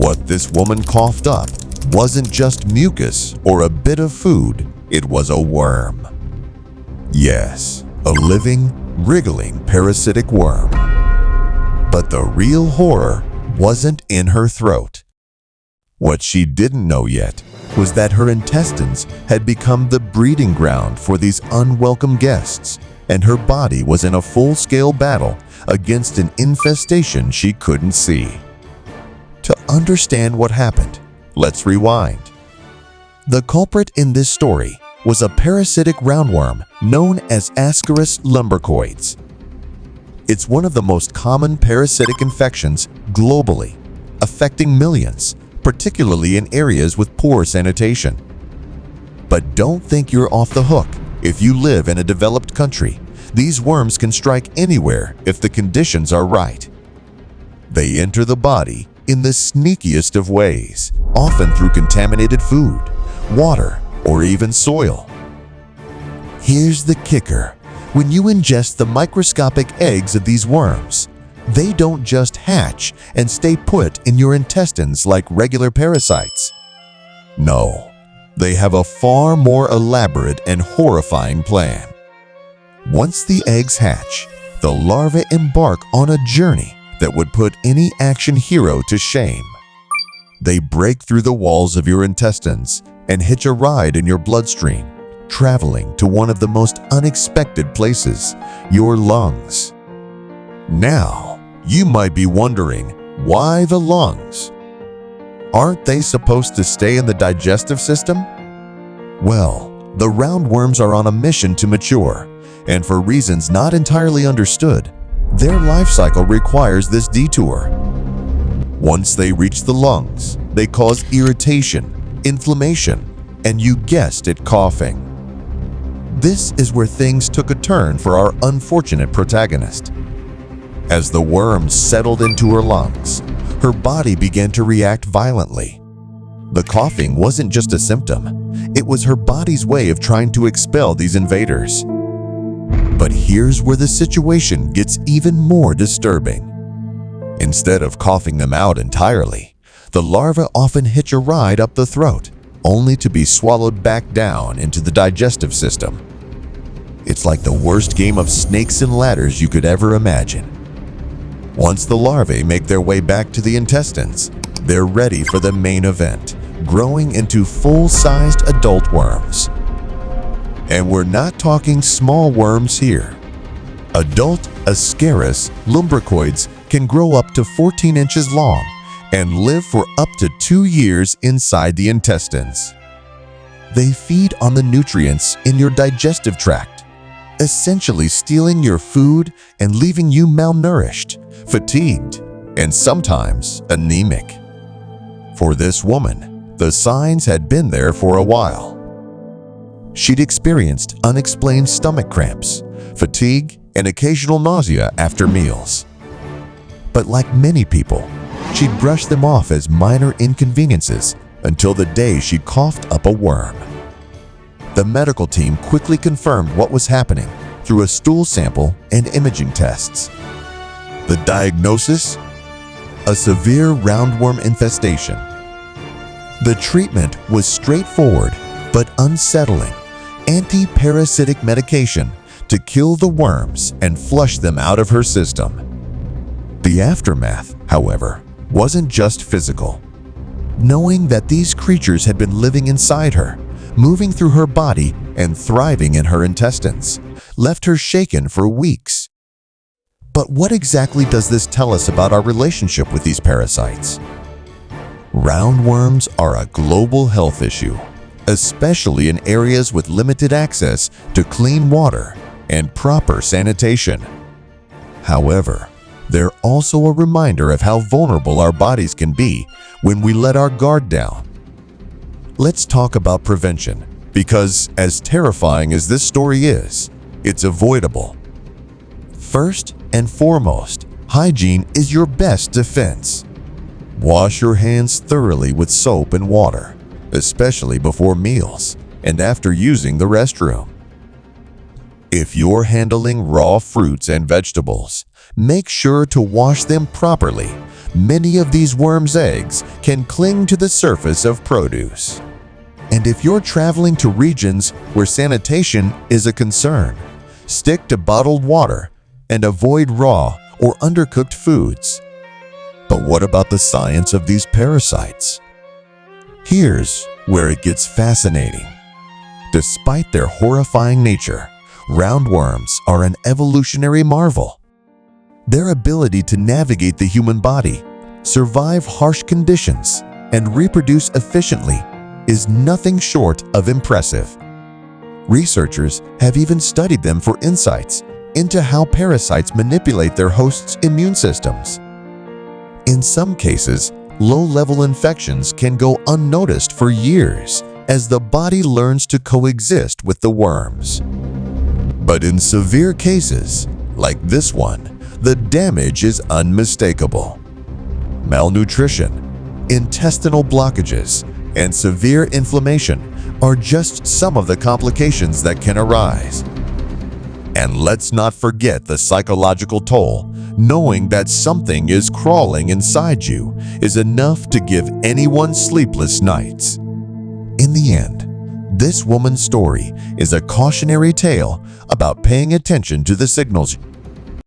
What this woman coughed up wasn't just mucus or a bit of food, it was a worm. Yes, a living, wriggling parasitic worm. But the real horror wasn't in her throat. What she didn't know yet was that her intestines had become the breeding ground for these unwelcome guests, and her body was in a full-scale battle against an infestation she couldn't see. To understand what happened, let's rewind. The culprit in this story was a parasitic roundworm known as Ascaris lumbricoides. It's one of the most common parasitic infections globally, affecting millions, particularly in areas with poor sanitation. But don't think you're off the hook if you live in a developed country. These worms can strike anywhere if the conditions are right. They enter the body in the sneakiest of ways, often through contaminated food, water, or even soil. Here's the kicker. When you ingest the microscopic eggs of these worms, they don't just hatch and stay put in your intestines like regular parasites. No, they have a far more elaborate and horrifying plan. Once the eggs hatch, the larvae embark on a journey that would put any action hero to shame. They break through the walls of your intestines and hitch a ride in your bloodstream, traveling to one of the most unexpected places, your lungs. Now, you might be wondering, why the lungs? Aren't they supposed to stay in the digestive system? Well, the roundworms are on a mission to mature, and for reasons not entirely understood, their life cycle requires this detour. Once they reach the lungs, they cause irritation, inflammation, and you guessed it, coughing. This is where things took a turn for our unfortunate protagonist. As the worms settled into her lungs, her body began to react violently. The coughing wasn't just a symptom, it was her body's way of trying to expel these invaders. But here's where the situation gets even more disturbing. Instead of coughing them out entirely, the larvae often hitch a ride up the throat, only to be swallowed back down into the digestive system. It's like the worst game of snakes and ladders you could ever imagine. Once the larvae make their way back to the intestines, they're ready for the main event, growing into full-sized adult worms. And we're not talking small worms here. Adult Ascaris lumbricoides can grow up to 14 inches long and live for up to 2 years inside the intestines. They feed on the nutrients in your digestive tract, essentially stealing your food and leaving you malnourished, fatigued, and sometimes anemic. For this woman, the signs had been there for a while. She'd experienced unexplained stomach cramps, fatigue, and occasional nausea after meals. But like many people, she'd brushed them off as minor inconveniences until the day she coughed up a worm. The medical team quickly confirmed what was happening through a stool sample and imaging tests. The diagnosis? A severe roundworm infestation. The treatment was straightforward but unsettling: anti-parasitic medication to kill the worms and flush them out of her system. The aftermath, however, wasn't just physical. Knowing that these creatures had been living inside her, moving through her body and thriving in her intestines, left her shaken for weeks. But what exactly does this tell us about our relationship with these parasites? Roundworms are a global health issue, especially in areas with limited access to clean water and proper sanitation. However, they're also a reminder of how vulnerable our bodies can be when we let our guard down. Let's talk about prevention, because as terrifying as this story is, it's avoidable. First and foremost, hygiene is your best defense. Wash your hands thoroughly with soap and water, especially before meals and after using the restroom. If you're handling raw fruits and vegetables, make sure to wash them properly many of these worms' eggs can cling to the surface of produce. And if you're traveling to regions where sanitation is a concern, stick to bottled water and avoid raw or undercooked foods. But what about the science of these parasites? Here's where it gets fascinating. Despite their horrifying nature, roundworms are an evolutionary marvel. Their ability to navigate the human body, survive harsh conditions, and reproduce efficiently is nothing short of impressive. Researchers have even studied them for insights into how parasites manipulate their hosts' immune systems. In some cases, low-level infections can go unnoticed for years as the body learns to coexist with the worms. But in severe cases, like this one, the damage is unmistakable. Malnutrition, intestinal blockages, and severe inflammation are just some of the complications that can arise. And let's not forget the psychological toll. Knowing that something is crawling inside you is enough to give anyone sleepless nights. In the end, this woman's story is a cautionary tale about paying attention to the signals